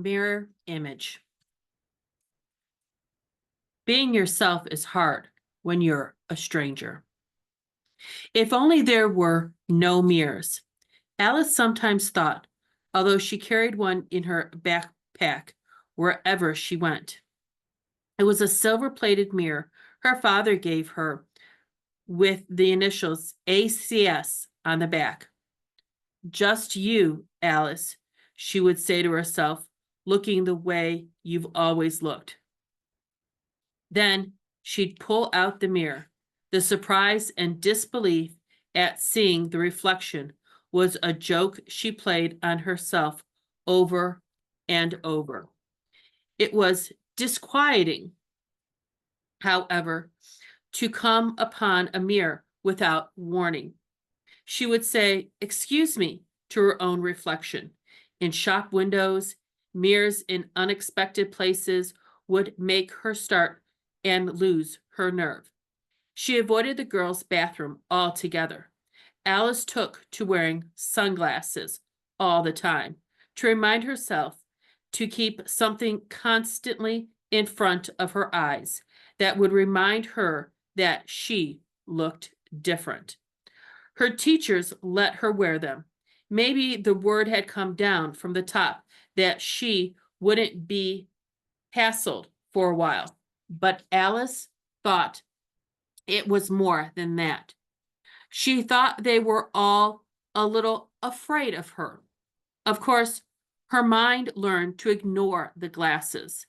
Mirror image. Being yourself is hard when you're a stranger. If only there were no mirrors. Alice sometimes thought, although she carried one in her backpack wherever she went. It was a silver-plated mirror her father gave her with the initials ACS on the back. Just you, Alice, she would say to herself, looking the way you've always looked. Then she'd pull out the mirror. The surprise and disbelief at seeing the reflection was a joke she played on herself over and over. It was disquieting, however, to come upon a mirror without warning. She would say, "Excuse me," to her own reflection. In shop windows, mirrors in unexpected places would make her start and lose her nerve. She avoided the girls' bathroom altogether. Alice took to wearing sunglasses all the time to remind herself to keep something constantly in front of her eyes that would remind her that she looked different. Her teachers let her wear them. Maybe the word had come down from the top that she wouldn't be hassled for a while. But Alice thought it was more than that. She thought they were all a little afraid of her. Of course, her mind learned to ignore the glasses.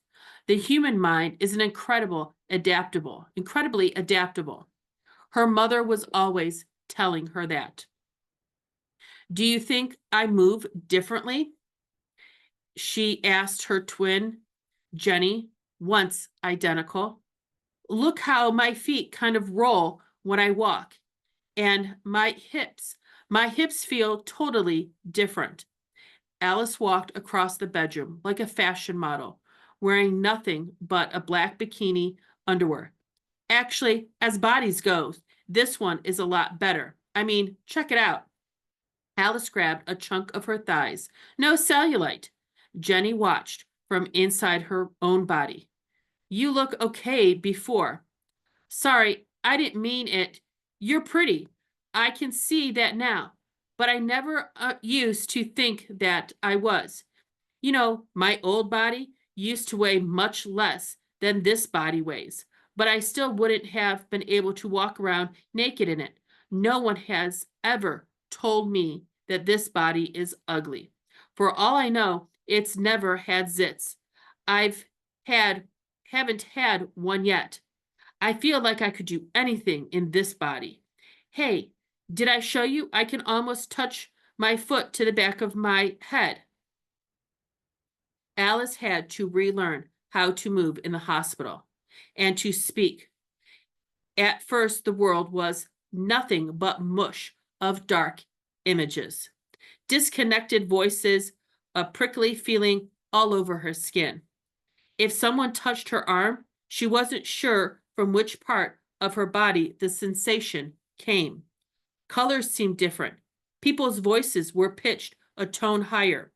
The human mind is incredibly adaptable. Her mother was always telling her that. "Do you think I move differently?" she asked her twin, Jenny, once identical. "Look how my feet kind of roll when I walk, and my hips feel totally different." Alice walked across the bedroom like a fashion model, wearing nothing but a black bikini underwear. "Actually, as bodies go, this one is a lot better. I mean, check it out." Alice grabbed a chunk of her thighs. "No cellulite." Jenny watched from inside her own body. "You look okay before." "Sorry, I didn't mean it. You're pretty. I can see that now. But I never used to think that I was. You know, my old body used to weigh much less than this body weighs, but I still wouldn't have been able to walk around naked in it. No one has ever told me that this body is ugly. For all I know, it's never had zits. I've had haven't had one yet. I feel like I could do anything in this body. Hey, did I show you I can almost touch my foot to the back of my head?" Alice had to relearn how to move in the hospital and to speak. At first, the world was nothing but mush of dark images, disconnected voices, a prickly feeling all over her skin. If someone touched her arm, she wasn't sure from which part of her body the sensation came. Colors seemed different. People's voices were pitched a tone higher.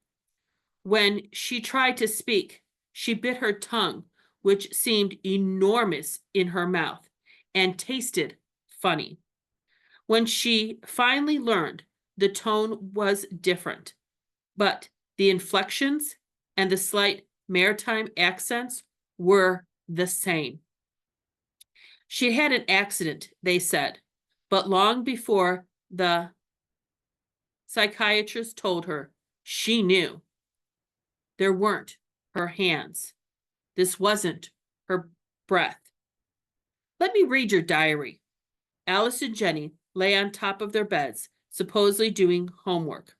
When she tried to speak, she bit her tongue, which seemed enormous in her mouth and tasted funny. When she finally learned, the tone was different, but the inflections and the slight maritime accents were the same. She had an accident, they said, but long before the psychiatrist told her, she knew. There weren't her hands. This wasn't her breath. "Let me read your diary." Alice and Jenny lay on top of their beds, supposedly doing homework.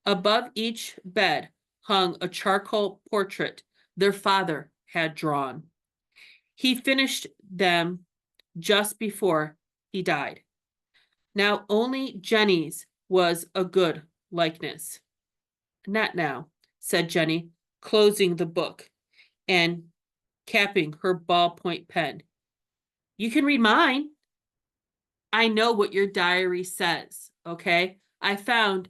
Above each bed hung a charcoal portrait their father had drawn. He finished them just before he died. Now only Jenny's was a good likeness. "Not now," said Jenny, closing the book and capping her ballpoint pen. "You can read mine." "I know what your diary says, okay? I found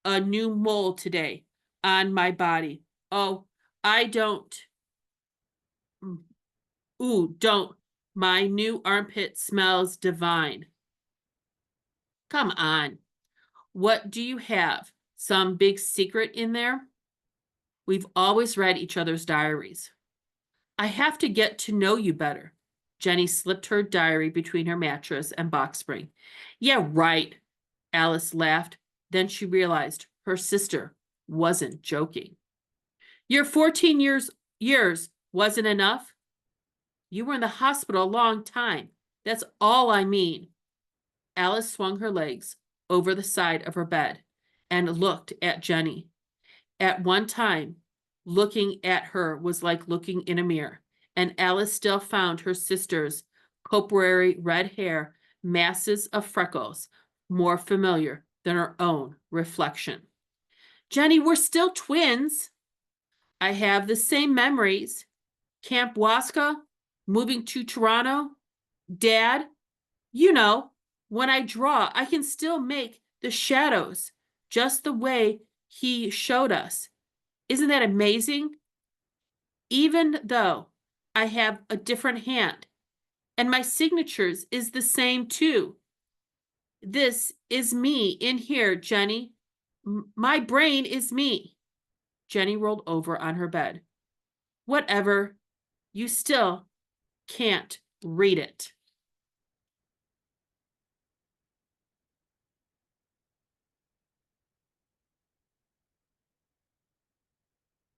a new mole today on my body. Oh, I don't. Mm, Ooh, don't. My new armpit smells divine. Come on. What do you have? Some big secret in there? We've always read each other's diaries. I have to get to know you better. Jenny slipped her diary between her mattress and box spring. Yeah, right. Alice laughed. Then she realized her sister wasn't joking. Your 14 years wasn't enough? You were in the hospital a long time. That's all I mean. Alice swung her legs over the side of her bed and looked at Jenny. At one time, looking at her was like looking in a mirror, and Alice still found her sister's coppery red hair, masses of freckles, more familiar than her own reflection. Jenny, we're still twins. I have the same memories. Camp Wasca, moving to Toronto, Dad, you know, when I draw, I can still make the shadows just the way he showed us. Isn't that amazing? Even though I have a different hand and my signatures is the same too. This is me in here, Jenny. My brain is me. Jenny rolled over on her bed. Whatever. You still can't read it.